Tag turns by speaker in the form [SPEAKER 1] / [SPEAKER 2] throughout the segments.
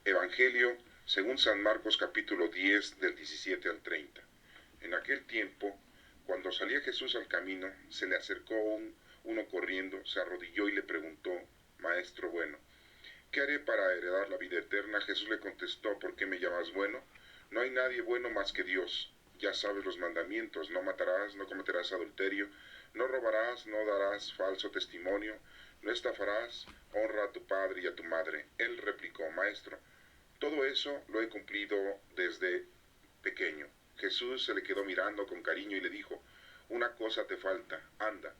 [SPEAKER 1] Evangelio según San Marcos capítulo 10 del 17 al 30. En aquel tiempo, cuando salía Jesús al camino, se le acercó uno corriendo, se arrodilló y le preguntó: Maestro bueno, ¿qué haré para heredar la vida eterna? Jesús le contestó: ¿por qué me llamas bueno? No hay nadie bueno más que Dios. Ya sabes los mandamientos: no matarás, no cometerás adulterio, no robarás, no darás falso testimonio, no estafarás, honra a tu padre y a tu madre. Él replicó: Maestro, todo eso lo he cumplido desde pequeño. Jesús se le quedó mirando con cariño y le dijo: una cosa te falta, anda,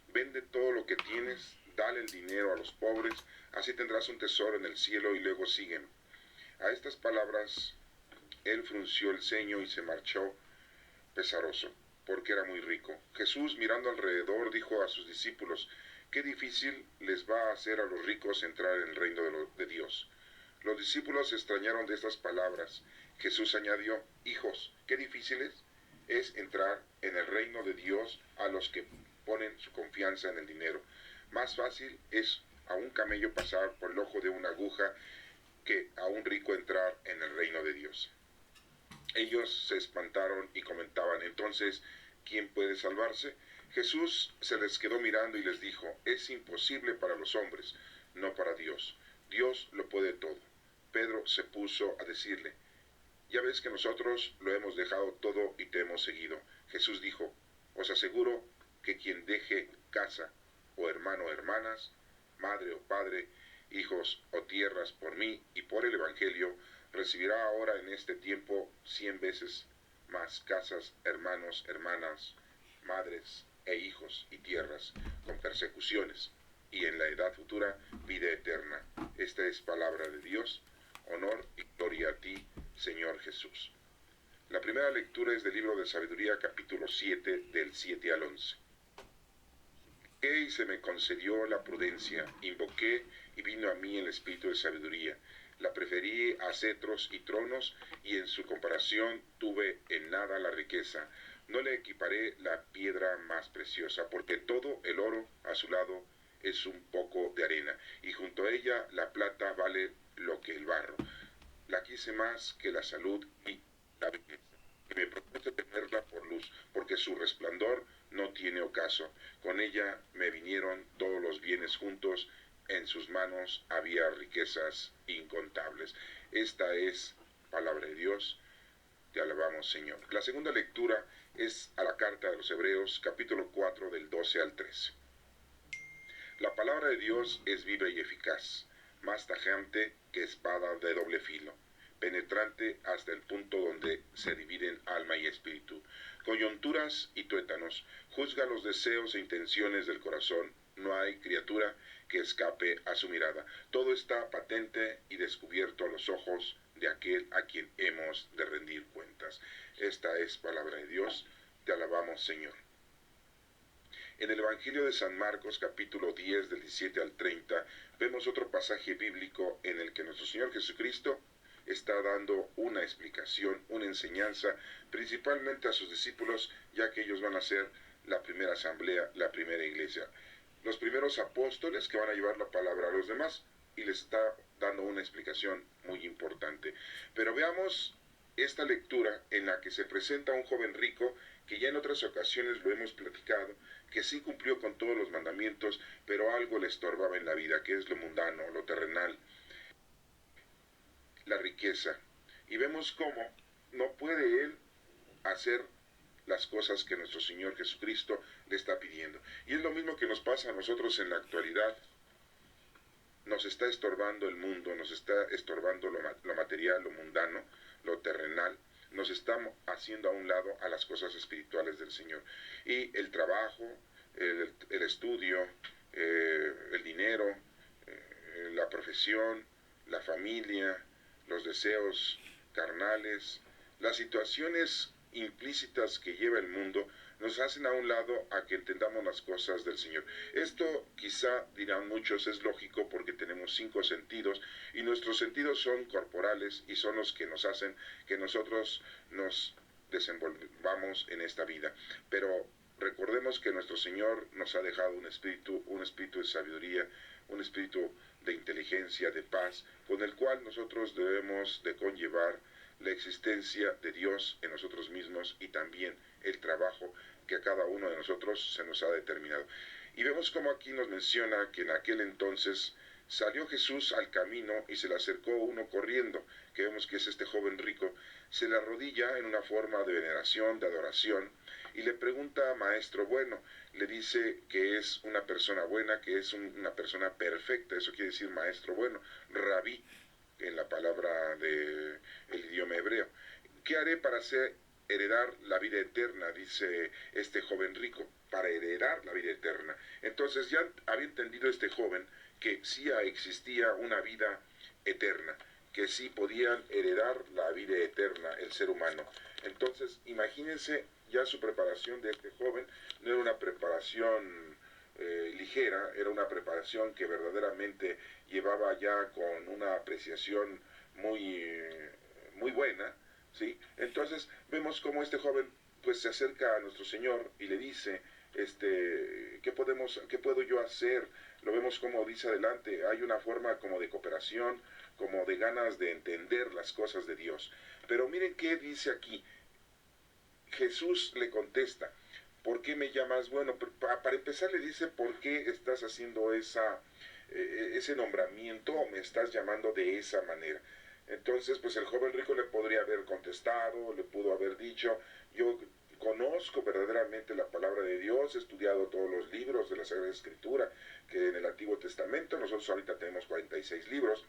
[SPEAKER 1] vende todo lo que tienes, dale el dinero a los pobres, así tendrás un tesoro en el cielo y luego sígueme. A estas palabras él frunció el ceño y se marchó pesaroso, porque era muy rico. Jesús, mirando alrededor, dijo a sus discípulos: qué difícil les va a hacer a los ricos entrar en el reino de Dios. Los discípulos se extrañaron de estas palabras. Jesús añadió: hijos, qué difícil es entrar en el reino de Dios a los que ponen su confianza en el dinero. Más fácil es a un camello pasar por el ojo de una aguja que a un rico entrar en el reino de Dios. Ellos se espantaron y comentaban: entonces, ¿quién puede salvarse? Jesús se les quedó mirando y les dijo: es imposible para los hombres, no para Dios. Dios lo puede todo. Pedro se puso a decirle: ya ves que nosotros lo hemos dejado todo y te hemos seguido. Jesús dijo: os aseguro que quien deje casa, o hermano o hermanas, madre o padre, hijos o tierras por mí y por el Evangelio, recibirá ahora en este tiempo 100 veces más casas, hermanos, hermanas, madres e hijos y tierras, con persecuciones, y en la edad futura vida eterna. Esta es palabra de Dios. Honor y gloria a ti, Señor Jesús. La primera lectura es del libro de Sabiduría, capítulo 7, del 7 al 11. Y se me concedió la prudencia, invoqué y vino a mí el espíritu de sabiduría. La preferí a cetros y tronos, y en su comparación tuve en nada la riqueza. No le equiparé la piedra más preciosa, porque todo el oro a su lado es un poco de arena, y junto a ella la plata vale lo que el barro. La quise más que la salud y la belleza, y me propuse tenerla por luz, porque su resplandor no tiene ocaso. Con ella me vinieron todos los bienes juntos, en sus manos había riquezas incontables. Esta es palabra de Dios. Te alabamos, Señor. La segunda lectura es a la carta de los Hebreos, capítulo 4, del 12 al 13. La palabra de Dios es viva y eficaz, más tajante que espada de doble filo, penetrante hasta el punto donde se dividen alma y espíritu, coyunturas y tuétanos, juzga los deseos e intenciones del corazón. No hay criatura que escape a su mirada. Todo está patente y descubierto a los ojos de aquel a quien hemos de rendir cuentas. Esta es palabra de Dios. Te alabamos, Señor. En el Evangelio de San Marcos, capítulo 10, del 17 al 30, vemos otro pasaje bíblico en el que nuestro Señor Jesucristo está dando una explicación, una enseñanza, principalmente a sus discípulos, ya que ellos van a ser la primera asamblea, la primera iglesia, los primeros apóstoles que van a llevar la palabra a los demás, y les está dando una explicación muy importante. Pero veamos esta lectura en la que se presenta un joven rico, que ya en otras ocasiones lo hemos platicado, que sí cumplió con todos los mandamientos, pero algo le estorbaba en la vida, que es lo mundano, lo terrenal, la riqueza. Y vemos cómo no puede él hacer las cosas que nuestro Señor Jesucristo le está pidiendo. Y es lo mismo que nos pasa a nosotros en la actualidad. Nos está estorbando el mundo, nos está estorbando lo material, lo mundano, lo terrenal. Nos estamos haciendo a un lado a las cosas espirituales del Señor. Y el trabajo, el estudio, el dinero, la profesión, la familia, los deseos carnales, las situaciones implícitas que lleva el mundo, nos hacen a un lado a que entendamos las cosas del Señor. Esto quizá dirán muchos es lógico porque tenemos 5 sentidos y nuestros sentidos son corporales y son los que nos hacen que nosotros nos desenvolvamos en esta vida. Pero recordemos que nuestro Señor nos ha dejado un espíritu de sabiduría, un espíritu de inteligencia, de paz, con el cual nosotros debemos de conllevar la existencia de Dios en nosotros mismos y también el trabajo que a cada uno de nosotros se nos ha determinado. Y vemos como aquí nos menciona que en aquel entonces salió Jesús al camino y se le acercó uno corriendo, que vemos que es este joven rico, se le arrodilla en una forma de veneración, de adoración, y le pregunta, maestro bueno, le dice que es una persona buena, que es una persona perfecta, eso quiere decir maestro bueno, rabí, en la palabra del idioma hebreo. ¿Qué haré para heredar la vida eterna? Dice este joven rico, para heredar la vida eterna. Entonces ya había entendido este joven que sí existía una vida eterna, que sí podían heredar la vida eterna el ser humano. Entonces imagínense ya su preparación de este joven, no era una preparación ligera, era una preparación que verdaderamente llevaba ya con una apreciación muy buena, ¿sí? Entonces vemos como este joven pues se acerca a nuestro Señor y le dice, ¿qué puedo yo hacer? Lo vemos como dice adelante, hay una forma como de cooperación, como de ganas de entender las cosas de Dios. Pero miren qué dice aquí. Jesús le contesta, ¿por qué me llamas bueno? Para empezar le dice, ¿por qué estás haciendo ese nombramiento o me estás llamando de esa manera? Entonces, pues el joven rico le podría haber contestado, le pudo haber dicho, yo conozco verdaderamente la palabra de Dios, he estudiado todos los libros de la Sagrada Escritura, que en el Antiguo Testamento, nosotros ahorita tenemos 46 libros,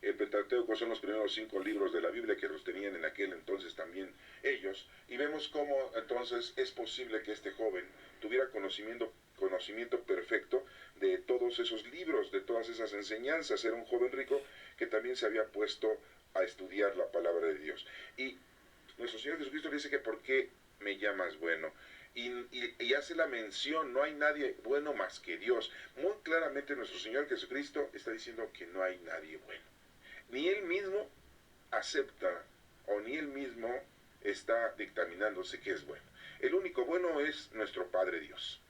[SPEAKER 1] el Pentateuco son los primeros 5 libros de la Biblia que los tenían en aquel entonces también ellos, y vemos cómo entonces es posible que este joven tuviera conocimiento perfecto de todos esos libros, de todas esas enseñanzas. Era un joven rico que también se había puesto a estudiar la palabra de Dios. Y nuestro Señor Jesucristo le dice que ¿por qué me llamas bueno? Y hace la mención, no hay nadie bueno más que Dios. Muy claramente nuestro Señor Jesucristo está diciendo que no hay nadie bueno. Ni él mismo acepta o ni él mismo está dictaminándose que es bueno. El único bueno es nuestro Padre Dios.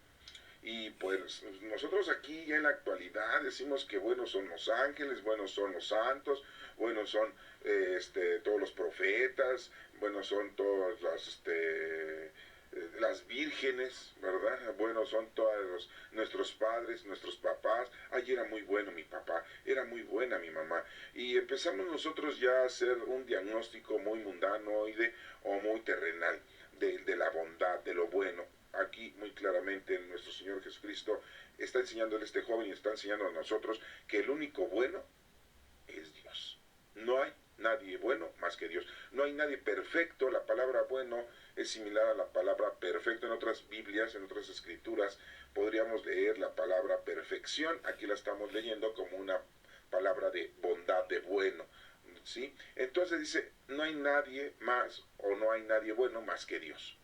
[SPEAKER 1] Y pues nosotros aquí en la actualidad decimos que buenos son los ángeles, buenos son los santos, buenos son todos los profetas, buenos son todas las vírgenes, ¿verdad? Buenos son todos nuestros padres, nuestros papás. Ay, era muy bueno mi papá, era muy buena mi mamá. Y empezamos nosotros ya a hacer un diagnóstico muy mundanoide o muy terrenal de la bondad, de lo bueno. Aquí muy claramente nuestro Señor Jesucristo está enseñándole a este joven y está enseñando a nosotros que el único bueno es Dios. No hay nadie bueno más que Dios. No hay nadie perfecto. La palabra bueno es similar a la palabra perfecto. En otras Biblias, en otras escrituras, podríamos leer la palabra perfección. Aquí la estamos leyendo como una palabra de bondad, de bueno, ¿sí? Entonces dice, no hay nadie más o no hay nadie bueno más que Dios.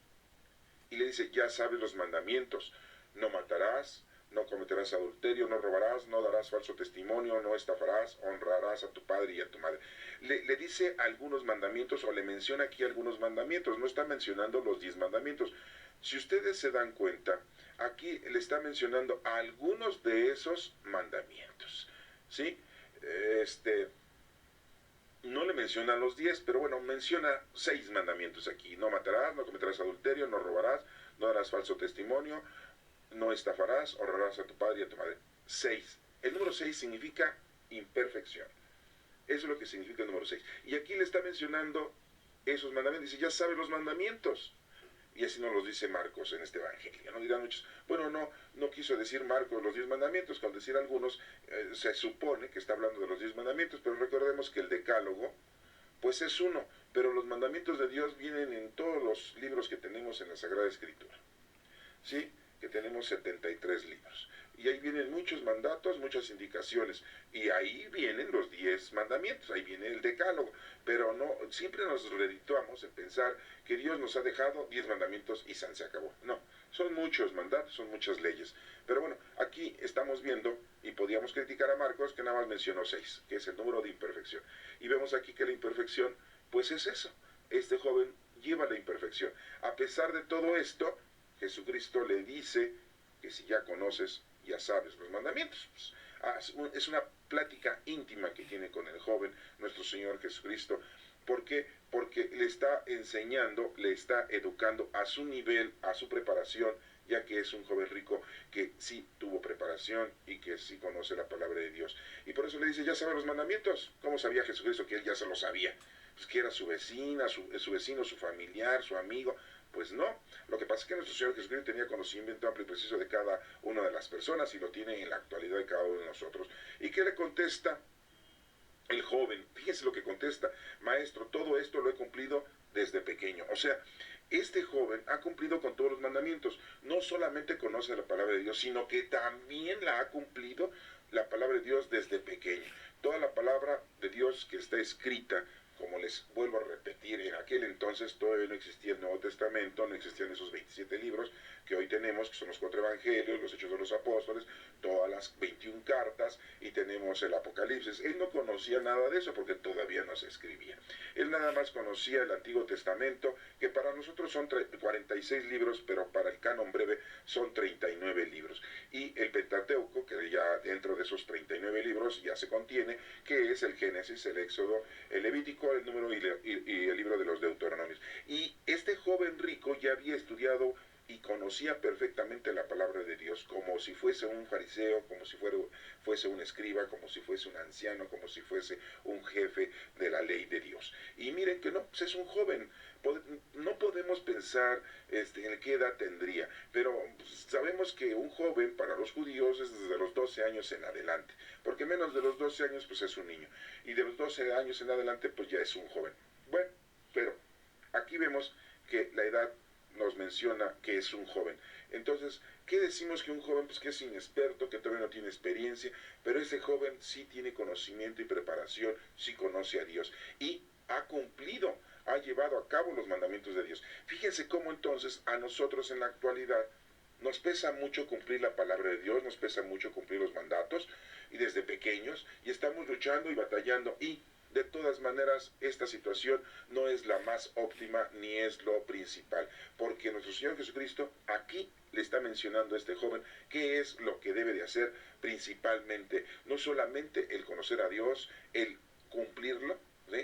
[SPEAKER 1] Y le dice, ya sabes los mandamientos, no matarás, no cometerás adulterio, no robarás, no darás falso testimonio, no estafarás, honrarás a tu padre y a tu madre. Le dice algunos mandamientos o le menciona aquí algunos mandamientos, no está mencionando los 10 mandamientos. Si ustedes se dan cuenta, aquí le está mencionando algunos de esos mandamientos, ¿sí? No le menciona los 10, pero bueno, menciona 6 mandamientos aquí. No matarás, no cometerás adulterio, no robarás, no darás falso testimonio, no estafarás, honrarás a tu padre y a tu madre. 6. El número 6 significa imperfección. Eso es lo que significa el número 6. Y aquí le está mencionando esos mandamientos. Dice, ya sabes los mandamientos. Y así nos los dice Marcos en este evangelio. No dirán muchos, bueno, no quiso decir Marcos los 10 mandamientos, con decir algunos se supone que está hablando de los 10 mandamientos, pero recordemos que el decálogo, pues es uno, pero los mandamientos de Dios vienen en todos los libros que tenemos en la Sagrada Escritura, ¿sí? Que tenemos 73 libros. Y ahí vienen muchos mandatos, muchas indicaciones. Y ahí vienen los 10 mandamientos, ahí viene el decálogo. Pero no, siempre nos redituamos en pensar que Dios nos ha dejado 10 mandamientos y se acabó. No, son muchos mandatos, son muchas leyes. Pero bueno, aquí estamos viendo, y podíamos criticar a Marcos, que nada más mencionó 6, que es el número de imperfección. Y vemos aquí que la imperfección, pues es eso. Este joven lleva la imperfección. A pesar de todo esto, Jesucristo le dice que si ya conoces, ya sabes los mandamientos. Pues, Es una plática íntima que tiene con el joven, nuestro Señor Jesucristo. ¿Por qué? Porque le está enseñando, le está educando a su nivel, a su preparación, ya que es un joven rico que sí tuvo preparación y que sí conoce la palabra de Dios. Y por eso le dice, ya sabe los mandamientos. ¿Cómo sabía Jesucristo que él ya se lo sabía? Pues que era su vecina, su vecino, su familiar, su amigo. Pues no, lo que pasa es que nuestro Señor Jesucristo tenía conocimiento amplio y preciso de cada una de las personas y lo tiene en la actualidad de cada uno de nosotros. ¿Y qué le contesta el joven? Fíjense lo que contesta: maestro, todo esto lo he cumplido desde pequeño. O sea, este joven ha cumplido con todos los mandamientos. No solamente conoce la palabra de Dios, sino que también la ha cumplido la palabra de Dios desde pequeño. Toda la palabra de Dios que está escrita, como les vuelvo a repetir, en aquel entonces todavía no existía el Nuevo Testamento, no existían esos 27 libros que hoy tenemos, que son los 4 evangelios, los Hechos de los Apóstoles, todas las 21 cartas, y tenemos el Apocalipsis. Él no conocía nada de eso porque todavía no se escribía. Él nada más conocía el Antiguo Testamento, que para nosotros son 46 libros, pero para el canon breve son 39 libros. Y el Pentateuco, que ya dentro de esos 39 libros ya se contiene, que es el Génesis, el Éxodo, el Levítico, el Número y el libro de los Deuteronomios. Y este joven rico ya había estudiado y conocía perfectamente la palabra de Dios, como si fuese un fariseo, como si fuese un escriba, como si fuese un anciano, como si fuese un jefe de la ley de Dios. Y miren que no, pues es un joven. No podemos pensar en qué edad tendría, pero pues, sabemos que un joven para los judíos es desde los 12 años en adelante, porque menos de los 12 años pues es un niño, y de los 12 años en adelante pues ya es un joven. Bueno, pero aquí vemos que la edad nos menciona que es un joven. Entonces, ¿qué decimos que un joven? Pues que es inexperto, que todavía no tiene experiencia, pero ese joven sí tiene conocimiento y preparación, sí conoce a Dios y ha cumplido, ha llevado a cabo los mandamientos de Dios. Fíjense cómo entonces a nosotros en la actualidad nos pesa mucho cumplir la palabra de Dios, nos pesa mucho cumplir los mandatos, y desde pequeños, y estamos luchando y batallando, y de todas maneras, esta situación no es la más óptima ni es lo principal, porque nuestro Señor Jesucristo aquí le está mencionando a este joven qué es lo que debe de hacer principalmente. No solamente el conocer a Dios, el cumplirlo,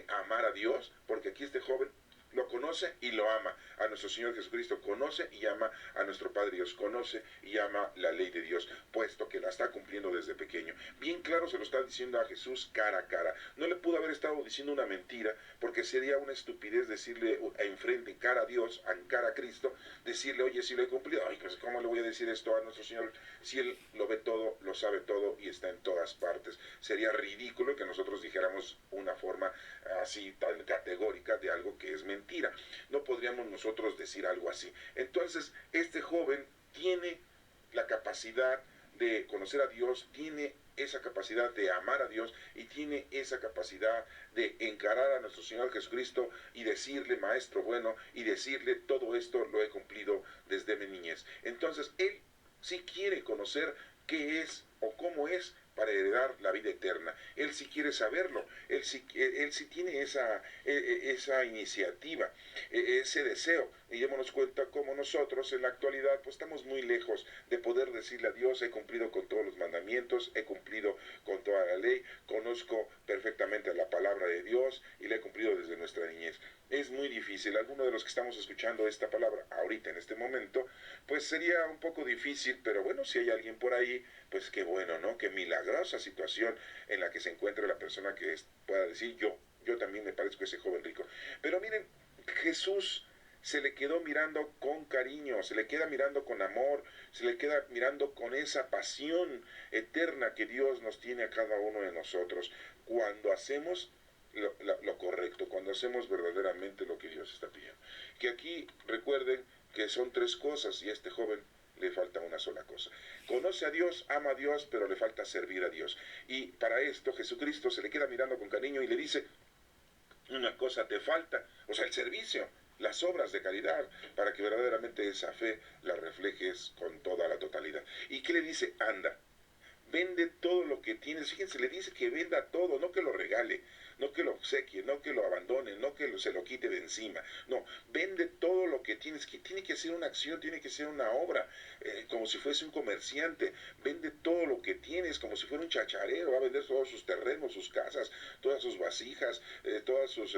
[SPEAKER 1] amar a Dios, porque aquí este joven lo conoce y lo ama. A nuestro Señor Jesucristo conoce y ama a nuestro Padre Dios, conoce y ama la ley de Dios, puesto que la está cumpliendo desde pequeño. Bien claro se lo está diciendo a Jesús cara a cara. No le pudo haber estado diciendo una mentira, porque sería una estupidez decirle enfrente, en cara a Dios, en cara a Cristo, decirle, oye, si lo he cumplido. Ay, pues ¿cómo le voy a decir esto a nuestro Señor si Él lo ve todo, lo sabe todo y está en todas partes? Sería ridículo que nosotros dijéramos una forma así tan categórica de algo que es mentira. No podríamos nosotros decir algo así. Entonces, este joven tiene la capacidad de conocer a Dios, tiene esa capacidad de amar a Dios y tiene esa capacidad de encarar a nuestro Señor Jesucristo y decirle, maestro bueno, y decirle, todo esto lo he cumplido desde mi niñez. Entonces, él sí quiere conocer qué es o cómo es para heredar la vida eterna. Él sí quiere saberlo, él sí tiene esa iniciativa, ese deseo. Y démonos cuenta cómo nosotros en la actualidad pues estamos muy lejos de poder decirle a Dios, he cumplido con todos los mandamientos, he cumplido con toda la ley, conozco perfectamente la palabra de Dios y la he cumplido desde nuestra niñez. Es muy difícil. Algunos de los que estamos escuchando esta palabra ahorita en este momento, pues sería un poco difícil, pero bueno, si hay alguien por ahí, pues qué bueno, ¿no? Qué milagrosa situación en la que se encuentra la persona que pueda decir, yo también me parezco a ese joven rico. Pero miren, Jesús se le quedó mirando con cariño, se le queda mirando con amor, se le queda mirando con esa pasión eterna que Dios nos tiene a cada uno de nosotros cuando hacemos lo correcto, cuando hacemos verdaderamente lo que Dios está pidiendo. Que aquí recuerden que son 3 cosas y a este joven le falta una sola cosa. Conoce a Dios, ama a Dios, pero le falta servir a Dios. Y para esto Jesucristo se le queda mirando con cariño y le dice, una cosa te falta, o sea, el servicio, las obras de caridad, para que verdaderamente esa fe la reflejes con toda la totalidad. ¿Y qué le dice? Anda, vende todo lo que tienes. Fíjense, le dice que venda todo, no que lo regale, no que lo obsequie, no que lo abandone, no que se lo quite de encima. No, vende todo lo que tienes, que tiene que ser una acción, tiene que ser una obra, como si fuese un comerciante. Vende todo lo que tienes, como si fuera un chacharero, va a vender todos sus terrenos, sus casas, todas sus vasijas, todos sus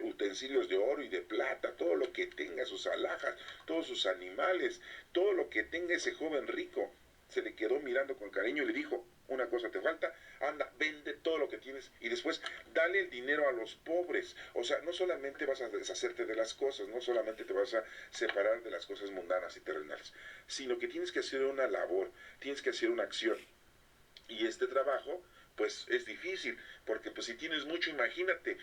[SPEAKER 1] utensilios de oro y de plata, todo lo que tenga, sus alhajas, todos sus animales, todo lo que tenga ese joven rico. Se le quedó mirando con cariño y le dijo, una cosa te falta, anda, vende todo lo que tienes y después dale el dinero a los pobres. O sea, no solamente vas a deshacerte de las cosas, no solamente te vas a separar de las cosas mundanas y terrenales, sino que tienes que hacer una labor, tienes que hacer una acción. Y este trabajo, pues es difícil, porque pues si tienes mucho, imagínate,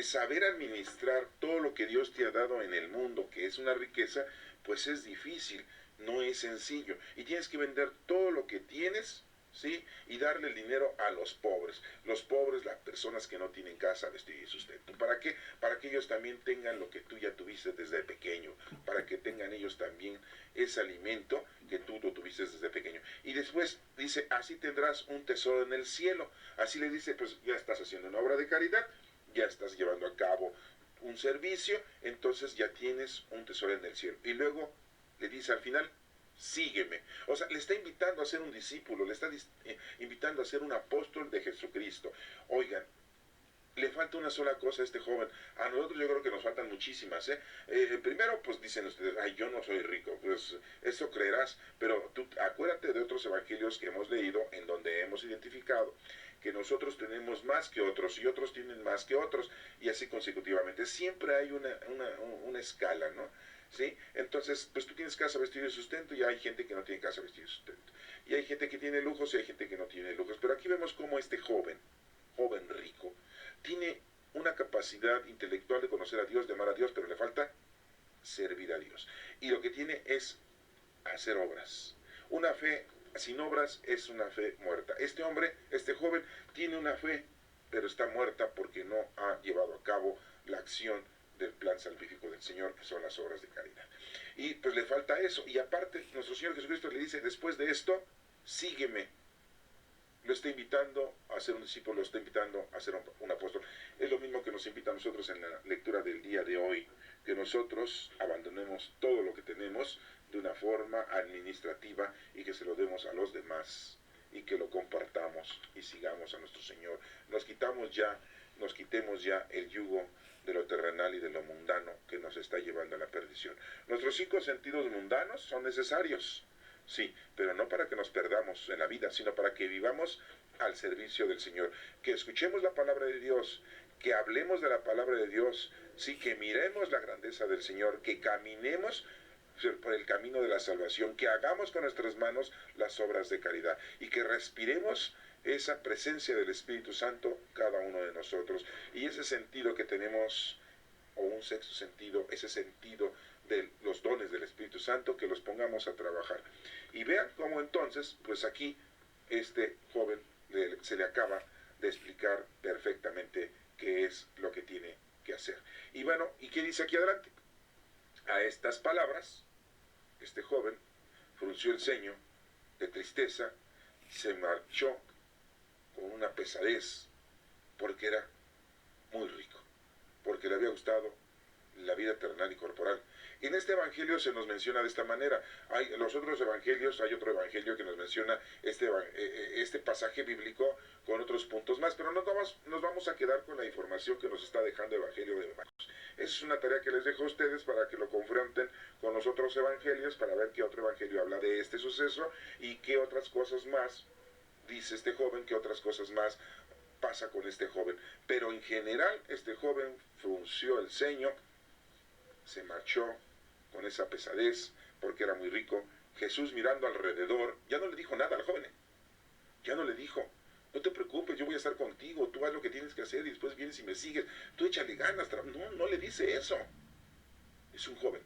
[SPEAKER 1] saber administrar todo lo que Dios te ha dado en el mundo, que es una riqueza, pues es difícil, no es sencillo. Y tienes que vender todo lo que tienes, ¿sí? Y darle el dinero a los pobres. Los pobres, las personas que no tienen casa, vestir y sustento. ¿Para qué? Para que ellos también tengan lo que tú ya tuviste desde pequeño. Para que tengan ellos también ese alimento que tú lo tuviste desde pequeño. Y después dice, así tendrás un tesoro en el cielo. Así le dice, pues ya estás haciendo una obra de caridad, ya estás llevando a cabo un servicio, entonces ya tienes un tesoro en el cielo. Y luego le dice al final, sígueme. O sea, le está invitando a ser un discípulo, le está invitando a ser un apóstol de Jesucristo. Oigan, le falta una sola cosa a este joven. A nosotros yo creo que nos faltan muchísimas. Primero, pues dicen ustedes, ay, yo no soy rico. Pues eso creerás, pero tú acuérdate de otros evangelios que hemos leído en donde hemos identificado que nosotros tenemos más que otros y otros tienen más que otros y así consecutivamente. Siempre hay una escala, ¿no? ¿Sí? Entonces, pues tú tienes casa, vestido y sustento y hay gente que no tiene casa, vestido y sustento. Y hay gente que tiene lujos y hay gente que no tiene lujos. Pero aquí vemos cómo este joven rico, tiene una capacidad intelectual de conocer a Dios, de amar a Dios, pero le falta servir a Dios. Y lo que tiene es hacer obras. Una fe sin obras es una fe muerta. Este hombre, este joven, tiene una fe, pero está muerta porque no ha llevado a cabo la acción del plan salvífico del Señor, que son las obras de caridad. Y pues le falta eso. Y aparte, nuestro Señor Jesucristo le dice, después de esto, sígueme. Lo está invitando a ser un discípulo, lo está invitando a ser un apóstol. Es lo mismo que nos invita a nosotros en la lectura del día de hoy, que nosotros abandonemos todo lo que tenemos de una forma administrativa y que se lo demos a los demás y que lo compartamos y sigamos a nuestro Señor. Nos quitemos ya el yugo de lo terrenal y de lo mundano que nos está llevando a la perdición. Nuestros 5 sentidos mundanos son necesarios, sí, pero no para que nos perdamos en la vida, sino para que vivamos al servicio del Señor, que escuchemos la palabra de Dios, que hablemos de la palabra de Dios, sí, que miremos la grandeza del Señor, que caminemos por el camino de la salvación, que hagamos con nuestras manos las obras de caridad y que respiremos esa presencia del Espíritu Santo cada uno de nosotros. Y ese sentido que tenemos, o un sexto sentido, ese sentido de los dones del Espíritu Santo, que los pongamos a trabajar. Y vean cómo entonces, pues aquí, este joven se le acaba de explicar perfectamente qué es lo que tiene que hacer. Y bueno, ¿y qué dice aquí adelante? A estas palabras, este joven frunció el ceño de tristeza y se marchó con una pesadez, porque era muy rico, porque le había gustado la vida terrenal y corporal. En este evangelio se nos menciona de esta manera. Hay los otros evangelios, hay otro evangelio que nos menciona este pasaje bíblico con otros puntos más, pero nos vamos a quedar con la información que nos está dejando el evangelio de Marcos. Esa es una tarea que les dejo a ustedes para que lo confronten con los otros evangelios, para ver qué otro evangelio habla de este suceso y qué otras cosas más dice este joven, qué otras cosas más pasa con este joven. Pero en general, este joven frunció el ceño, se marchó con esa pesadez porque era muy rico. Jesús, mirando alrededor, ya no le dijo nada al joven, ya no le dijo, no te preocupes, yo voy a estar contigo, tú haz lo que tienes que hacer y después vienes y me sigues, tú échale ganas. No le dice eso. Es un joven,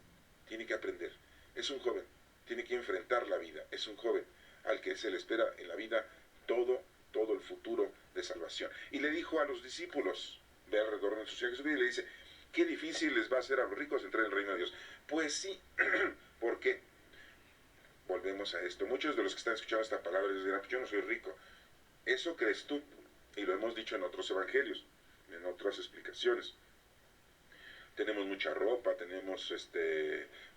[SPEAKER 1] tiene que aprender, es un joven, tiene que enfrentar la vida, es un joven al que se le espera en la vida todo el futuro de salvación. Y le dijo a los discípulos, ve alrededor de su Señor Jesucristo y le dice, qué difícil les va a ser a los ricos entrar en el reino de Dios. Pues sí, ¿por qué? Volvemos a esto. Muchos de los que están escuchando esta palabra les dirán, yo no soy rico, Eso crees tú, y lo hemos dicho en otros evangelios, en otras explicaciones. Tenemos mucha ropa, tenemos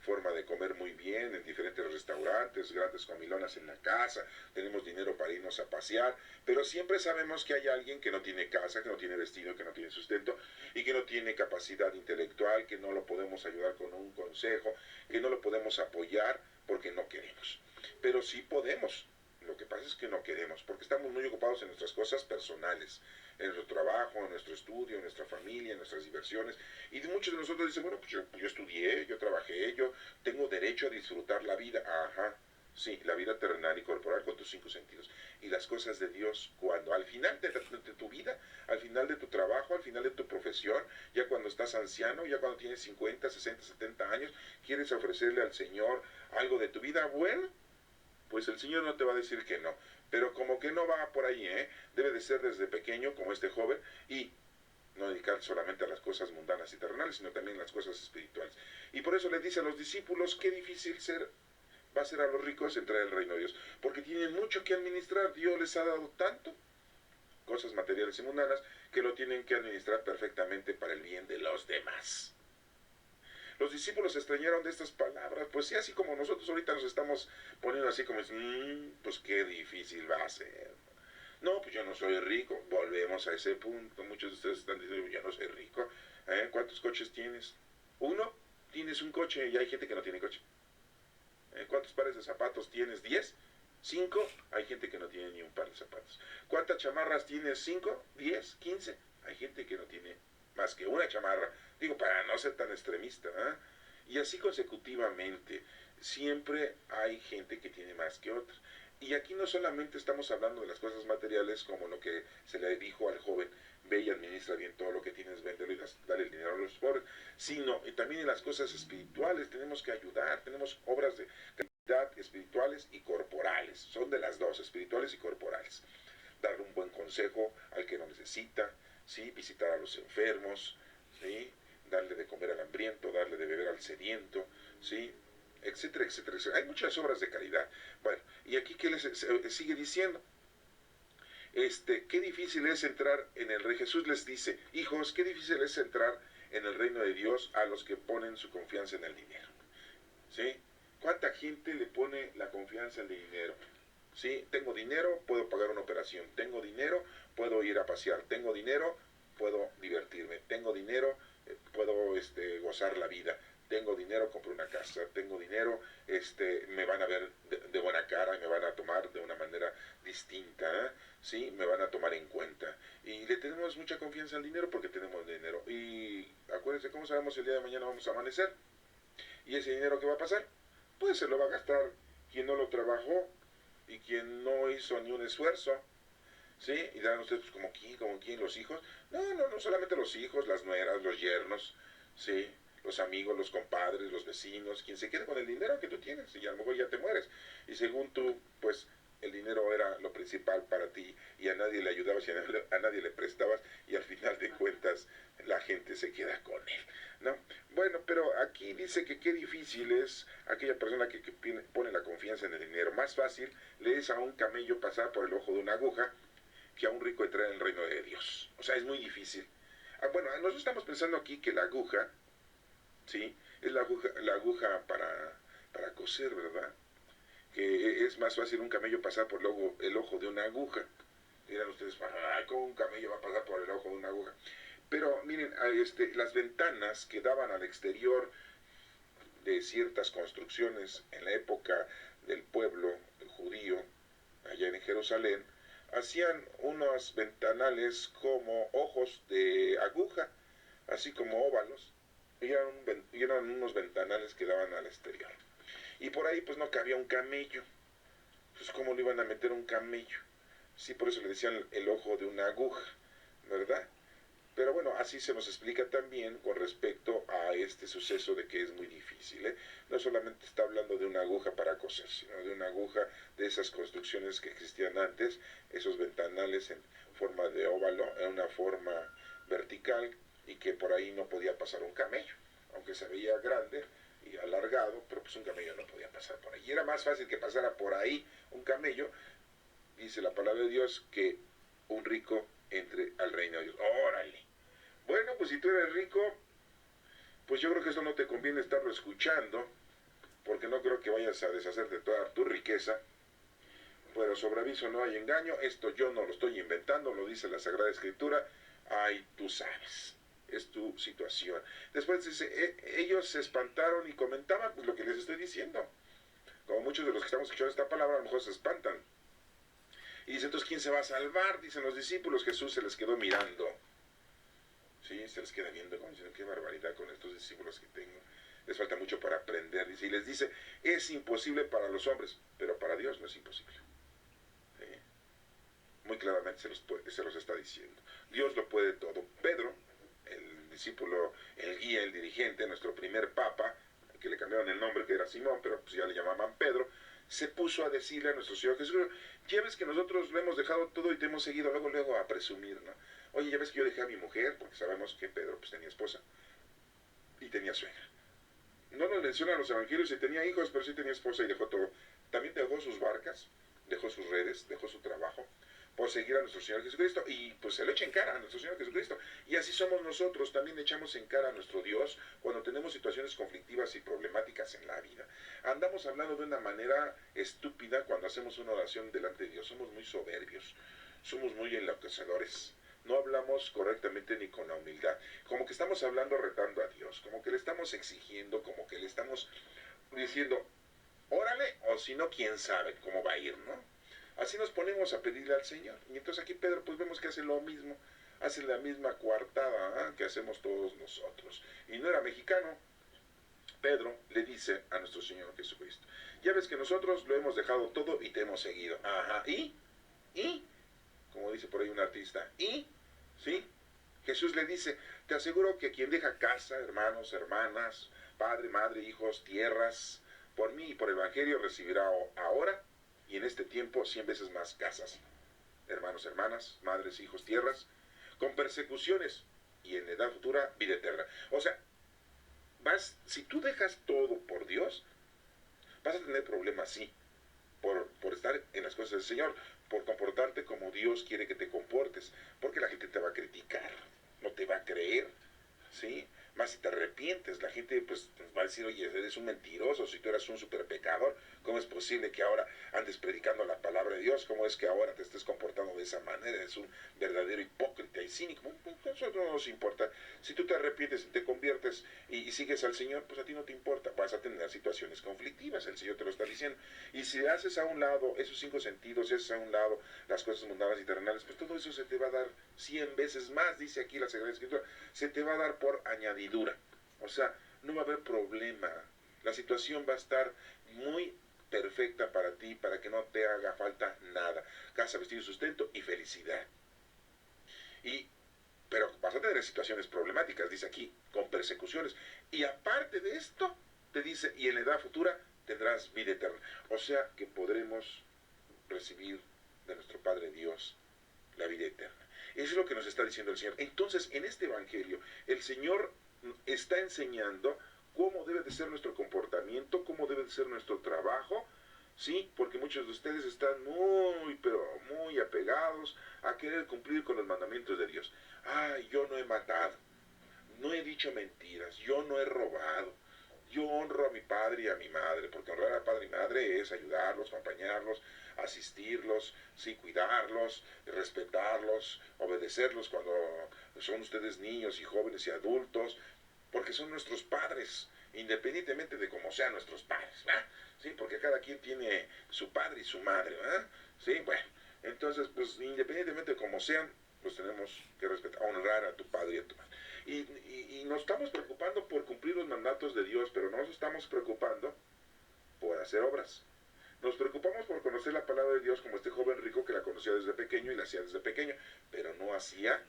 [SPEAKER 1] forma de comer muy bien en diferentes restaurantes, grandes comilonas en la casa, tenemos dinero para irnos a pasear, pero siempre sabemos que hay alguien que no tiene casa, que no tiene vestido, que no tiene sustento y que no tiene capacidad intelectual, que no lo podemos ayudar con un consejo, que no lo podemos apoyar porque no queremos. Pero sí podemos. Lo que pasa es que no queremos, porque estamos muy ocupados en nuestras cosas personales, en nuestro trabajo, en nuestro estudio, en nuestra familia, en nuestras diversiones. Y muchos de nosotros dicen, bueno, pues yo estudié, yo trabajé, yo tengo derecho a disfrutar la vida. Ajá, sí, la vida terrenal y corporal con tus 5 sentidos. Y las cosas de Dios, cuando al final de tu vida, al final de tu trabajo, al final de tu profesión, ya cuando estás anciano, ya cuando tienes 50, 60, 70 años, quieres ofrecerle al Señor algo de tu vida, bueno, pues el Señor no te va a decir que no. Pero como que no va por ahí, ¿eh? Debe de ser desde pequeño, como este joven, y no dedicar solamente a las cosas mundanas y terrenales, sino también a las cosas espirituales. Y por eso le dice a los discípulos, qué difícil va a ser a los ricos entrar al reino de Dios, porque tienen mucho que administrar. Dios les ha dado tanto, cosas materiales y mundanas, que lo tienen que administrar perfectamente para el bien de los demás. Los discípulos se extrañaron de estas palabras, pues sí, así como nosotros ahorita nos estamos poniendo así como, pues qué difícil va a ser. No, pues yo no soy rico, volvemos a ese punto, muchos de ustedes están diciendo, yo no soy rico. ¿Cuántos coches tienes? ¿Uno? ¿Tienes un coche? Y hay gente que no tiene coche. ¿Cuántos pares de zapatos tienes? ¿10? ¿5? Hay gente que no tiene ni un par de zapatos. ¿Cuántas chamarras tienes? ¿5? ¿10? ¿15? Hay gente que no tiene más que una chamarra. Digo, para no ser tan extremista, ¿eh? Y así consecutivamente, siempre hay gente que tiene más que otra. Y aquí no solamente estamos hablando de las cosas materiales, como lo que se le dijo al joven, ve y administra bien todo lo que tienes, véndelo y dale el dinero a los pobres, sino también en las cosas espirituales tenemos que ayudar, tenemos obras de caridad espirituales y corporales, son de las dos, espirituales y corporales. Darle un buen consejo al que lo necesita, ¿sí? Visitar a los enfermos, ¿sí? Darle de comer al hambriento, darle de beber al sediento, ¿sí? Etcétera, etcétera, etcétera. Hay muchas obras de caridad. Bueno, y aquí que les sigue diciendo, qué difícil es entrar en el reino. Jesús les dice, hijos, qué difícil es entrar en el reino de Dios a los que ponen su confianza en el dinero. ¿Sí? ¿Cuánta gente le pone la confianza en el dinero? ¿Sí? Tengo dinero, puedo pagar una operación. Tengo dinero, puedo ir a pasear. Tengo dinero, puedo divertirme. Tengo dinero, puedo gozar la vida. Tengo dinero, compro una casa. Tengo dinero, me van a ver de buena cara y me van a tomar de una manera distinta, ¿eh? ¿Sí? Me van a tomar en cuenta. Y le tenemos mucha confianza al dinero porque tenemos dinero. Y acuérdense, ¿cómo sabemos si el día de mañana vamos a amanecer? ¿Y ese dinero qué va a pasar? Pues se lo va a gastar quien no lo trabajó y quien no hizo ni un esfuerzo. ¿Sí? Y dirán ustedes, pues, ¿como quién? ¿Los hijos? No solamente los hijos, las nueras, los yernos, ¿sí? Los amigos, los compadres, los vecinos, quien se quede con el dinero que tú tienes, y a lo mejor ya te mueres. Y según tú, pues, el dinero era lo principal para ti, y a nadie le ayudabas, y a nadie le prestabas, y al final de cuentas, la gente se queda con él, ¿no? Bueno, pero aquí dice que qué difícil es aquella persona que pone la confianza en el dinero. Más fácil le es a un camello pasar por el ojo de una aguja que a un rico entrar en el reino de Dios. O sea, es muy difícil. Bueno, nosotros estamos pensando aquí que la aguja, ¿sí? Es la aguja para coser, ¿verdad? Que es más fácil un camello pasar por el ojo de una aguja. Dirán ustedes, ¿cómo un camello va a pasar por el ojo de una aguja? Pero miren, las ventanas que daban al exterior de ciertas construcciones en la época del pueblo judío, allá en Jerusalén, hacían unos ventanales como ojos de aguja, así como óvalos, y eran unos ventanales que daban al exterior. Y por ahí pues no cabía un camello. Pues ¿cómo le iban a meter un camello? Sí, por eso le decían el ojo de una aguja, ¿verdad? Pero bueno, así se nos explica también con respecto a este suceso de que es muy difícil, ¿eh? No solamente está hablando de una aguja para coser, sino de una aguja de esas construcciones que existían antes, esos ventanales en forma de óvalo, en una forma vertical, y que por ahí no podía pasar un camello, aunque se veía grande y alargado, pero pues un camello no podía pasar por ahí. Y era más fácil que pasara por ahí un camello dice la palabra de Dios, que un rico entre al reino de Dios. ¡Órale! Bueno, pues si tú eres rico, pues yo creo que esto no te conviene estarlo escuchando, porque no creo que vayas a deshacerte de toda tu riqueza. Pero sobre aviso no hay engaño, esto yo no lo estoy inventando, lo dice la Sagrada Escritura. Ay, tú sabes, es tu situación. Después dice, ellos se espantaron y comentaban pues lo que les estoy diciendo. Como muchos de los que estamos escuchando esta palabra, a lo mejor se espantan. Y dice, entonces, ¿quién se va a salvar? Dicen los discípulos. Jesús se les quedó mirando. Sí, se les queda viendo, como diciendo, qué barbaridad con estos discípulos que tengo. Les falta mucho para aprender. Dice, y les dice, es imposible para los hombres, pero para Dios no es imposible. ¿Sí? Muy claramente se los está diciendo. Dios lo puede todo. Pedro, el discípulo, el guía, el dirigente, nuestro primer papa, que le cambiaron el nombre, que era Simón, pero pues ya le llamaban Pedro, se puso a decirle a nuestro Señor Jesús, ya ves que nosotros lo hemos dejado todo y te hemos seguido, luego a presumir, ¿no? Oye, ya ves que yo dejé a mi mujer, porque sabemos que Pedro pues tenía esposa y tenía suegra. No nos mencionan los evangelios si tenía hijos, pero sí tenía esposa y dejó todo. También dejó sus barcas, dejó sus redes, dejó su trabajo, por seguir a nuestro Señor Jesucristo, y pues se lo echa en cara a nuestro Señor Jesucristo. Y así somos nosotros, también echamos en cara a nuestro Dios cuando tenemos situaciones conflictivas y problemáticas en la vida. Andamos hablando de una manera estúpida cuando hacemos una oración delante de Dios. Somos muy soberbios, somos muy enloquecedores. No hablamos correctamente ni con la humildad. Como que estamos hablando retando a Dios, como que le estamos exigiendo, como que le estamos diciendo, órale, o si no, quién sabe cómo va a ir, ¿no? Así nos ponemos a pedirle al Señor. Y entonces aquí Pedro pues vemos que hace lo mismo, hace la misma coartada que hacemos todos nosotros. Y no era mexicano. Pedro le dice a nuestro Señor Jesucristo, ya ves que nosotros lo hemos dejado todo y te hemos seguido. Ajá, ¿y? Como dice por ahí un artista, ¿y? ¿Sí? Jesús le dice, te aseguro que quien deja casa, hermanos, hermanas, padre, madre, hijos, tierras, por mí y por el Evangelio recibirá ahora y en este tiempo 100 veces más casas, hermanos, hermanas, madres, hijos, tierras, con persecuciones y en la edad futura vida eterna. O sea, si tú dejas todo por Dios, vas a tener problemas, sí, por estar en las cosas del Señor, por comportarte como Dios quiere que te comportes, porque la gente te va a criticar, no te va a creer, ¿sí? Más si te arrepientes, la gente pues va a decir, oye, eres un mentiroso, si tú eras un super pecador, ¿cómo es posible que ahora andes predicando la palabra de Dios? ¿Cómo es que ahora te estés comportando de esa manera? Eres un verdadero hipócrita y cínico. Eso no nos importa. Si tú te arrepientes y te conviertes y sigues al Señor, pues a ti no te importa. Vas a tener situaciones conflictivas, el Señor te lo está diciendo. Y si haces a un lado esos 5 sentidos, si haces a un lado las cosas mundanas y terrenales, pues todo eso se te va a dar 100 veces más, dice aquí la Sagrada Escritura, se te va a dar por añadidura. O sea, no va a haber problema. La situación va a estar muy perfecta para ti, para que no te haga falta nada. Casa, vestido, sustento y felicidad. Pero vas a tener situaciones problemáticas, dice aquí, con persecuciones. Y aparte de esto, te dice, y en la edad futura tendrás vida eterna. O sea que podremos recibir de nuestro Padre Dios la vida eterna. Eso es lo que nos está diciendo el Señor. Entonces, en este Evangelio, el Señor está enseñando cómo debe de ser nuestro comportamiento, cómo debe de ser nuestro trabajo, ¿sí? Porque muchos de ustedes están pero muy apegados a querer cumplir con los mandamientos de Dios. Ay, yo no he matado, no he dicho mentiras, yo no he robado, yo honro a mi padre y a mi madre, porque honrar a padre y madre es ayudarlos, acompañarlos, asistirlos, sí, cuidarlos, respetarlos, obedecerlos cuando son ustedes niños y jóvenes y adultos, porque son nuestros padres, independientemente de cómo sean nuestros padres, ¿verdad? Sí, porque cada quien tiene su padre y su madre, ¿verdad? Sí, bueno, entonces, pues independientemente de cómo sean, pues tenemos que respetar, honrar a tu padre y a tu madre. Y nos estamos preocupando por cumplir los mandatos de Dios, pero no nos estamos preocupando por hacer obras. Nos preocupamos por conocer la palabra de Dios como este joven rico que la conocía desde pequeño y la hacía desde pequeño, pero no hacía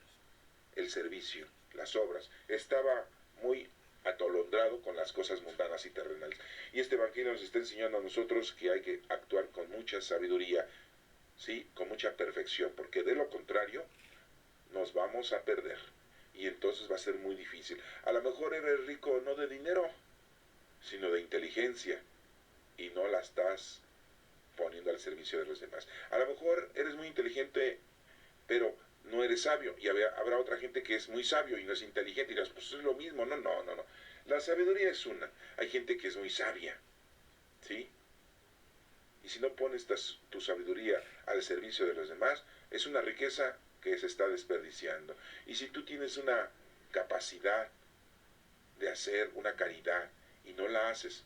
[SPEAKER 1] el servicio, las obras. Estaba muy atolondrado con las cosas mundanas y terrenales. Y este evangelio nos está enseñando a nosotros que hay que actuar con mucha sabiduría, ¿sí? Con mucha perfección, porque de lo contrario nos vamos a perder. Y entonces va a ser muy difícil. A lo mejor eres rico no de dinero, sino de inteligencia, y no la estás poniendo al servicio de los demás. A lo mejor eres muy inteligente, pero no eres sabio, y habrá otra gente que es muy sabio y no es inteligente, y dirás, pues es lo mismo. No, no, no, no. La sabiduría es una. Hay gente que es muy sabia, ¿sí? Y si no pones tu sabiduría al servicio de los demás, es una riqueza que se está desperdiciando. Y si tú tienes una capacidad de hacer una caridad y no la haces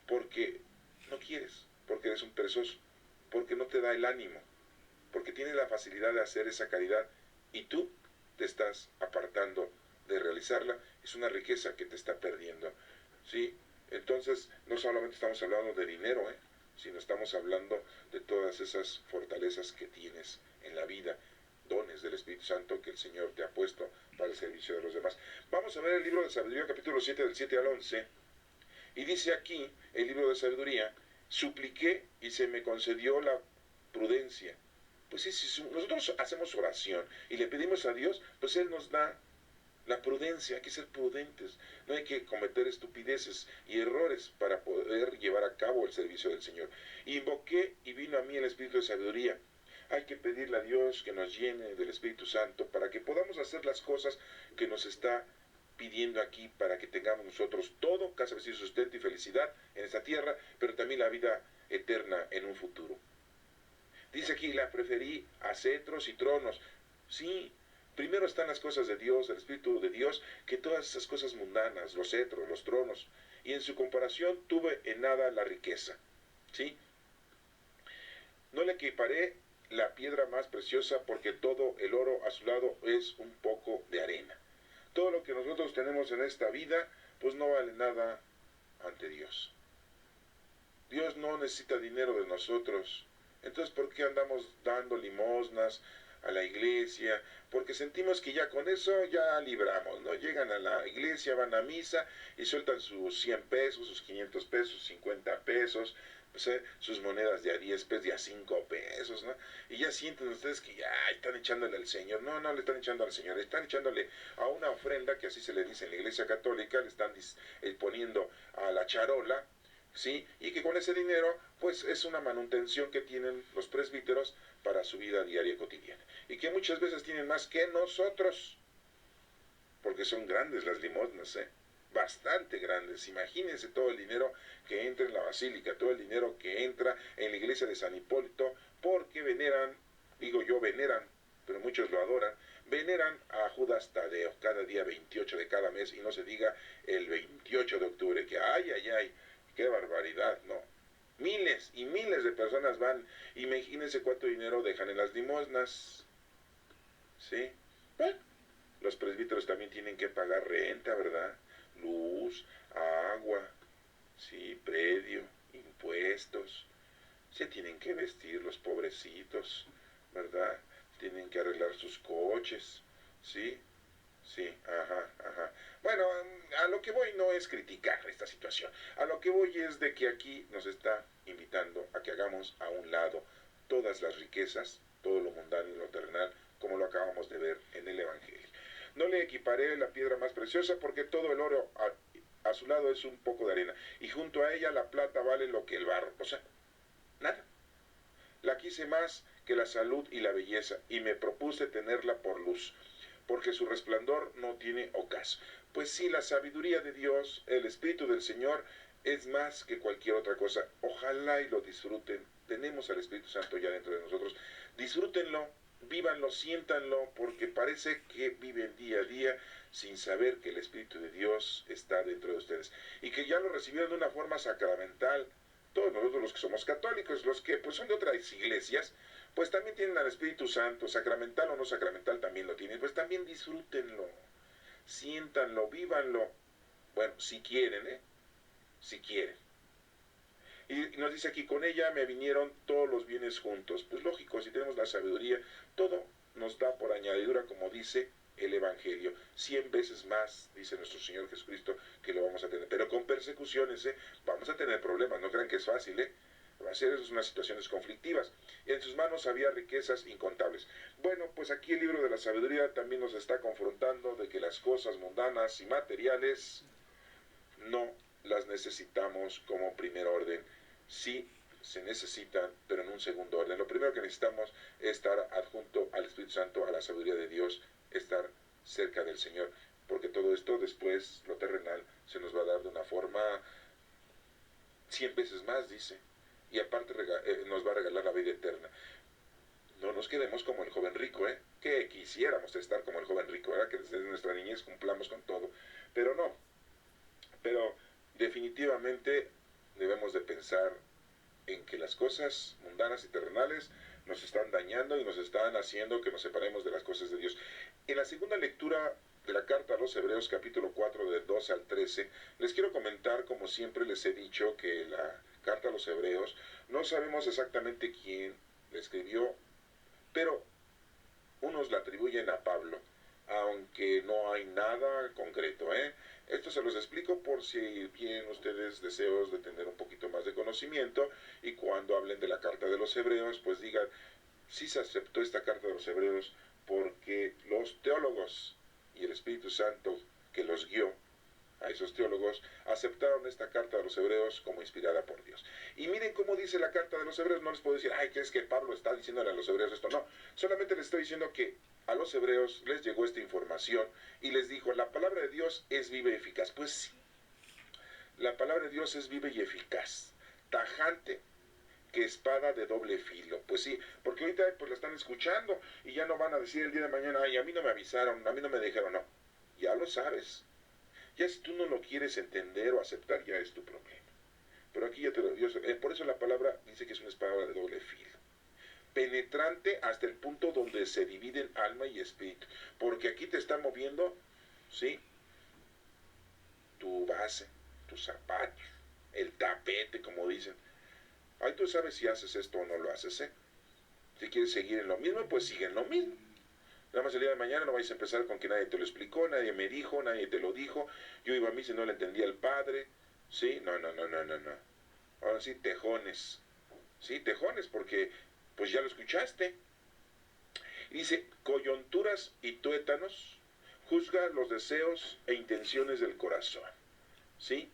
[SPEAKER 1] porque no quieres, porque eres un perezoso, porque no te da el ánimo, porque tienes la facilidad de hacer esa caridad y tú te estás apartando de realizarla, es una riqueza que te está perdiendo, ¿sí? Entonces, no solamente estamos hablando de dinero, sino estamos hablando de todas esas fortalezas que tienes en la vida, dones del Espíritu Santo que el Señor te ha puesto para el servicio de los demás. Vamos a ver el libro de Sabiduría, capítulo 7, del 7 al 11, y dice aquí, el libro de Sabiduría, supliqué y se me concedió la prudencia. Pues sí, si nosotros hacemos oración y le pedimos a Dios, pues Él nos da la prudencia. Hay que ser prudentes, no hay que cometer estupideces y errores para poder llevar a cabo el servicio del Señor. Invoqué y vino a mí el Espíritu de sabiduría. Hay que pedirle a Dios que nos llene del Espíritu Santo para que podamos hacer las cosas que nos está pidiendo aquí, para que tengamos nosotros todo, casa, vestido, sustento y felicidad en esta tierra, pero también la vida eterna en un futuro. Dice aquí, la preferí a cetros y tronos. Sí, primero están las cosas de Dios, el Espíritu de Dios, que todas esas cosas mundanas, los cetros, los tronos. Y en su comparación tuve en nada la riqueza. ¿Sí? No le equiparé la piedra más preciosa, porque todo el oro a su lado es un poco de arena. Todo lo que nosotros tenemos en esta vida, pues no vale nada ante Dios. Dios no necesita dinero de nosotros. Entonces, ¿por qué andamos dando limosnas a la iglesia? Porque sentimos que ya con eso ya libramos, ¿no? Llegan a la iglesia, van a misa y sueltan sus 100 pesos, sus 500 pesos, 50 pesos, pues, sus monedas de a 10 pesos, de a 5 pesos, ¿no? Y ya sienten ustedes que ya están echándole al Señor. No, no le están echando al Señor, están echándole a una ofrenda, que así se le dice en la iglesia católica, le están poniendo a la charola, ¿sí? Y que con ese dinero, pues es una manutención que tienen los presbíteros para su vida diaria cotidiana. Y que muchas veces tienen más que nosotros, porque son grandes las limosnas, bastante grandes. Imagínense todo el dinero que entra en la basílica, todo el dinero que entra en la iglesia de San Hipólito, porque veneran, digo yo veneran, pero muchos lo adoran, veneran a Judas Tadeo cada día 28 de cada mes, y no se diga el 28 de octubre, que ay, ay, ay, qué barbaridad, no. Miles y miles de personas van, imagínense cuánto dinero dejan en las limosnas, ¿sí? Los presbíteros también tienen que pagar renta, ¿verdad? Luz, agua, sí, predio, impuestos. Se tienen que vestir los pobrecitos, ¿verdad? Tienen que arreglar sus coches, ¿sí? Sí, ajá, ajá. Bueno, a lo que voy no es criticar esta situación. A lo que voy es de que aquí nos está invitando a que hagamos a un lado todas las riquezas, todo lo mundano y lo terrenal, como lo acabamos de ver en el Evangelio. No le equiparé la piedra más preciosa, porque todo el oro a su lado es un poco de arena, y junto a ella la plata vale lo que el barro. O sea, nada. La quise más que la salud y la belleza, y me propuse tenerla por luz, porque su resplandor no tiene ocaso. Pues sí, la sabiduría de Dios, el Espíritu del Señor, es más que cualquier otra cosa. Ojalá y lo disfruten. Tenemos al Espíritu Santo ya dentro de nosotros. Disfrútenlo, vívanlo, siéntanlo, porque parece que viven día a día sin saber que el Espíritu de Dios está dentro de ustedes, y que ya lo recibieron de una forma sacramental. Todos nosotros los que somos católicos, los que pues son de otras iglesias, pues también tienen al Espíritu Santo, sacramental o no sacramental también lo tienen, pues también disfrútenlo, siéntanlo, vívanlo, bueno, si quieren, si quieren. Y nos dice aquí, con ella me vinieron todos los bienes juntos. Pues lógico, si tenemos la sabiduría, todo nos da por añadidura, como dice el Evangelio. 100 veces más, dice nuestro Señor Jesucristo, que lo vamos a tener. Pero con persecuciones, vamos a tener problemas, no crean que es fácil, va a ser unas situaciones conflictivas. Y en sus manos había riquezas incontables. Bueno, pues aquí el libro de la sabiduría también nos está confrontando de que las cosas mundanas y materiales no las necesitamos como primer orden, si se necesitan, pero en un segundo orden. Lo primero que necesitamos es estar adjunto al Espíritu Santo, a la sabiduría de Dios, estar cerca del Señor, porque todo esto después, lo terrenal, se nos va a dar de una forma 100 veces más, dice, y aparte nos va a regalar la vida eterna. No nos quedemos como el joven rico, que quisiéramos estar como el joven rico, ¿verdad? Que desde nuestra niñez cumplamos con todo, pero no, pero definitivamente debemos de pensar en que las cosas mundanas y terrenales nos están dañando y nos están haciendo que nos separemos de las cosas de Dios. En la segunda lectura de la carta a los Hebreos, capítulo 4, del 12 al 13, les quiero comentar, como siempre les he dicho, que la carta a los Hebreos, no sabemos exactamente quién la escribió, pero unos la atribuyen a Pablo, aunque no hay nada concreto, Esto se los explico por si tienen ustedes deseos de tener un poquito más de conocimiento y cuando hablen de la carta de los Hebreos, pues digan, sí se aceptó esta carta de los Hebreos porque los teólogos y el Espíritu Santo que los guió a esos teólogos aceptaron esta carta de los Hebreos como inspirada por Dios. Y miren cómo dice la carta de los Hebreos. No les puedo decir, ay, que es que Pablo está diciéndole a los Hebreos esto. No, solamente les estoy diciendo que a los Hebreos les llegó esta información y les dijo, la palabra de Dios es viva y eficaz. Pues sí, la palabra de Dios es viva y eficaz, tajante, que espada de doble filo. Pues sí, porque ahorita pues la están escuchando y ya no van a decir el día de mañana, ay, a mí no me avisaron, a mí no me dijeron. No, ya lo sabes. Ya si tú no lo quieres entender o aceptar, ya es tu problema. Pero aquí ya te lo digo, por eso la palabra dice que es una espada de doble filo. Penetrante hasta el punto donde se dividen alma y espíritu. Porque aquí te está moviendo, ¿sí? Tu base, tus zapatos, el tapete, como dicen. Ahí tú sabes si haces esto o no lo haces, Si quieres seguir en lo mismo, pues sigue en lo mismo. Nada más el día de mañana no vais a empezar con que nadie te lo explicó, nadie me dijo, nadie te lo dijo. Yo iba a misa y no le entendía al padre. ¿Sí? No. Ahora sí, tejones. Sí, tejones, porque pues ya lo escuchaste. Dice, coyunturas y tuétanos, juzga los deseos e intenciones del corazón. ¿Sí?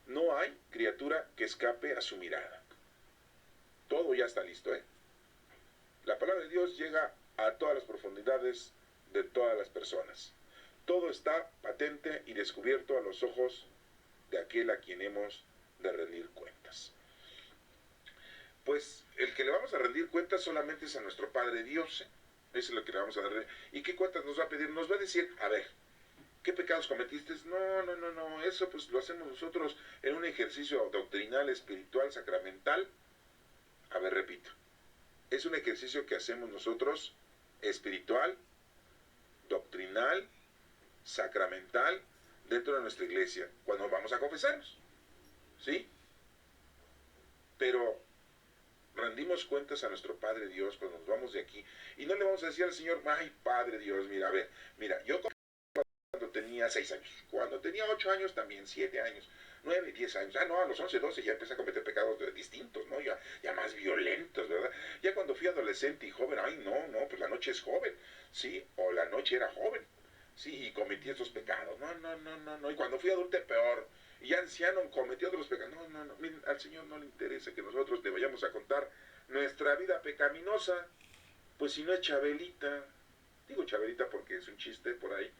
[SPEAKER 1] No hay criatura que escape a su mirada. Todo ya está listo, La palabra de Dios llega a todas las profundidades de todas las personas. Todo está patente y descubierto a los ojos de aquel a quien hemos de rendir cuentas. Pues el que le vamos a rendir cuentas solamente es a nuestro Padre Dios, Eso es lo que le vamos a rendir. ¿Y qué cuentas nos va a pedir? Nos va a decir, a ver, ¿qué pecados cometiste? No, eso pues lo hacemos nosotros en un ejercicio doctrinal, espiritual, sacramental. A ver, repito, es un ejercicio que hacemos nosotros, espiritual, doctrinal, sacramental, dentro de nuestra iglesia, cuando vamos a confesarnos, ¿sí? Pero rendimos cuentas a nuestro Padre Dios cuando nos vamos de aquí, y no le vamos a decir al Señor, ay, Padre Dios, mira, a ver, mira, yo cuando tenía 6 años, cuando tenía 8 años también, 7 años, 9, 10 años, no, a los 11, 12 ya empecé a cometer pecados distintos, ¿no? Ya más violentos, ¿verdad? Ya cuando fui adolescente y joven, ay, no, pues la noche es joven, ¿sí? O la noche era joven, sí, y cometí estos pecados, no, y cuando fui adulto peor, y ya anciano cometí otros pecados, no, miren, al Señor no le interesa que nosotros le vayamos a contar nuestra vida pecaminosa, pues si no es Chabelita, digo Chabelita porque es un chiste por ahí,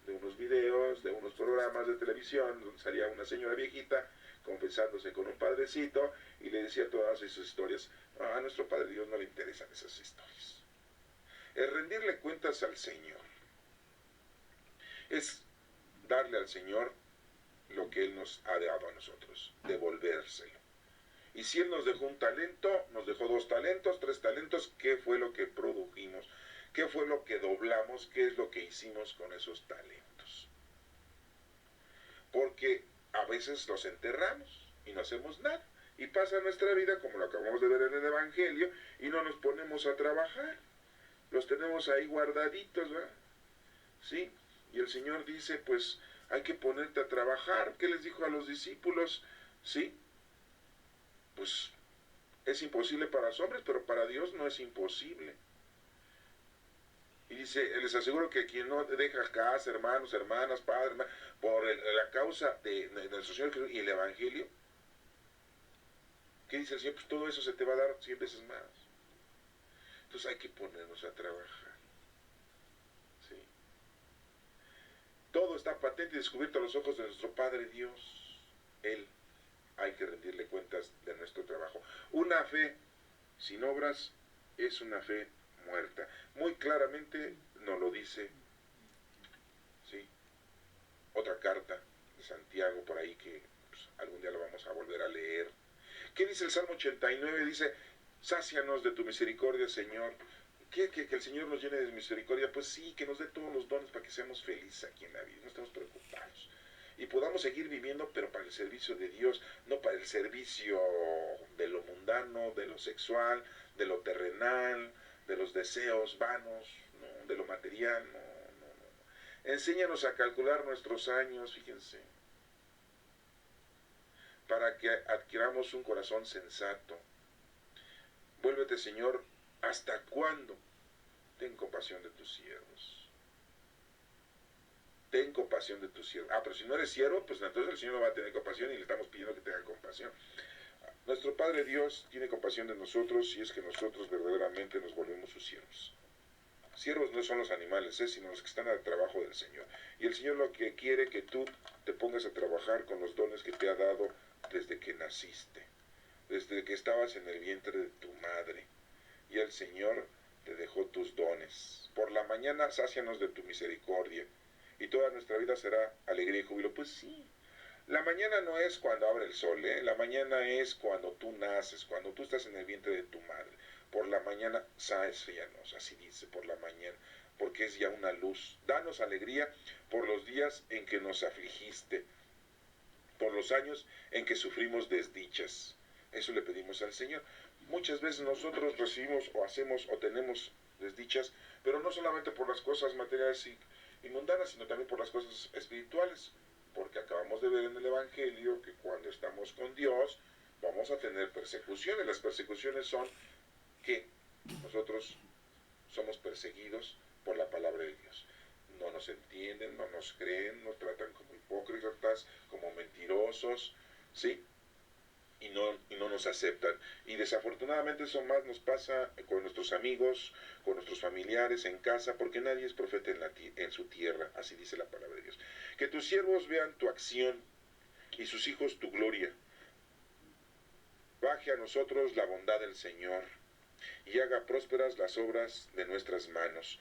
[SPEAKER 1] de unos videos, de unos programas de televisión, donde salía una señora viejita confesándose con un padrecito y le decía todas esas historias. A nuestro Padre Dios no le interesan esas historias. El rendirle cuentas al Señor es darle al Señor lo que Él nos ha dado a nosotros, devolvérselo. Y si Él nos dejó un talento, nos dejó 2 talentos, 3 talentos, ¿qué fue lo que produjimos? ¿Qué fue lo que doblamos? ¿Qué es lo que hicimos con esos talentos? Porque a veces los enterramos y no hacemos nada. Y pasa nuestra vida, como lo acabamos de ver en el Evangelio, y no nos ponemos a trabajar. Los tenemos ahí guardaditos, ¿verdad? ¿Sí? Y el Señor dice, pues hay que ponerte a trabajar. ¿Qué les dijo a los discípulos? ¿Sí? Pues es imposible para los hombres, pero para Dios no es imposible. Y dice, les aseguro que quien no deja casa, hermanos, hermanas, padres, por la causa de nuestro Señor Jesús y el Evangelio, ¿Qué dice el Señor? Pues todo eso se te va a dar 100 veces más. Entonces hay que ponernos a trabajar. ¿Sí? Todo está patente y descubierto a los ojos de nuestro Padre Dios. Él, hay que rendirle cuentas de nuestro trabajo. Una fe sin obras es una fe muerta. Muy claramente nos lo dice, ¿sí? Otra carta de Santiago por ahí que pues, algún día lo vamos a volver a leer. ¿Qué dice el Salmo 89? Dice, sácianos de tu misericordia, Señor. ¿Qué? ¿Que el Señor nos llene de misericordia? Pues sí, que nos dé todos los dones para que seamos felices aquí en la vida, no estemos preocupados. Y podamos seguir viviendo, pero para el servicio de Dios, no para el servicio de lo mundano, de lo sexual, de lo terrenal, de los deseos vanos, ¿no? De lo material, no. Enséñanos a calcular nuestros años, fíjense, para que adquiramos un corazón sensato. Vuélvete, Señor, ¿hasta cuándo? Ten compasión de tus siervos. Ten compasión de tus siervos. Pero si no eres siervo, pues entonces el Señor no va a tener compasión y le estamos pidiendo que tenga compasión. Nuestro Padre Dios tiene compasión de nosotros si es que nosotros verdaderamente nos volvemos sus siervos. Siervos no son los animales, sino los que están al trabajo del Señor. Y el Señor lo que quiere que tú te pongas a trabajar con los dones que te ha dado desde que naciste, desde que estabas en el vientre de tu madre. Y el Señor te dejó tus dones. Por la mañana sácianos de tu misericordia, y toda nuestra vida será alegría y júbilo. Pues sí, la mañana no es cuando abre el sol, ¿eh? La mañana es cuando tú naces, cuando tú estás en el vientre de tu madre. Por la mañana sácianos, así dice, por la mañana, porque es ya una luz. Danos alegría por los días en que nos afligiste, por los años en que sufrimos desdichas. Eso le pedimos al Señor. Muchas veces nosotros recibimos o hacemos o tenemos desdichas, pero no solamente por las cosas materiales y mundanas, sino también por las cosas espirituales, porque acabamos de ver en el Evangelio que cuando estamos con Dios vamos a tener persecuciones. Las persecuciones son que nosotros somos perseguidos por la palabra de Dios. No nos entienden, no nos creen, nos tratan como hipócritas, como mentirosos, ¿sí? Y no nos aceptan. Y desafortunadamente eso más nos pasa con nuestros amigos, con nuestros familiares en casa, porque nadie es profeta en su tierra, así dice la palabra de Dios. Que tus siervos vean tu acción y sus hijos tu gloria. Baje a nosotros la bondad del Señor y haga prósperas las obras de nuestras manos.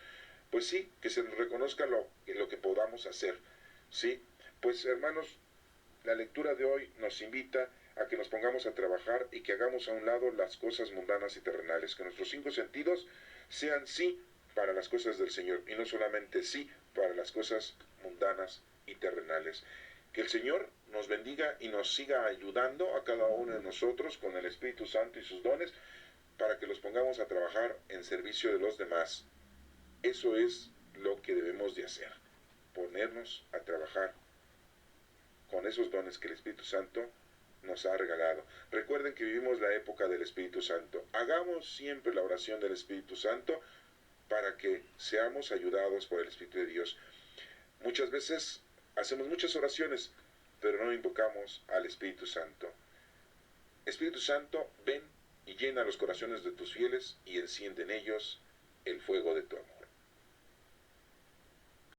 [SPEAKER 1] Pues sí, que se nos reconozca lo que podamos hacer. Sí, pues hermanos, la lectura de hoy nos invita a que nos pongamos a trabajar y que hagamos a un lado las cosas mundanas y terrenales, que nuestros 5 sentidos sean sí para las cosas del Señor y no solamente sí para las cosas mundanas y terrenales. Que el Señor nos bendiga y nos siga ayudando a cada uno de nosotros con el Espíritu Santo y sus dones para que los pongamos a trabajar en servicio de los demás. Eso es lo que debemos de hacer, ponernos a trabajar con esos dones que el Espíritu Santo nos ha regalado. Recuerden que vivimos la época del Espíritu Santo. Hagamos siempre la oración del Espíritu Santo para que seamos ayudados por el Espíritu de Dios. Muchas veces hacemos muchas oraciones, pero no invocamos al Espíritu Santo. Espíritu Santo, ven y llena los corazones de tus fieles y enciende en ellos el fuego de tu amor.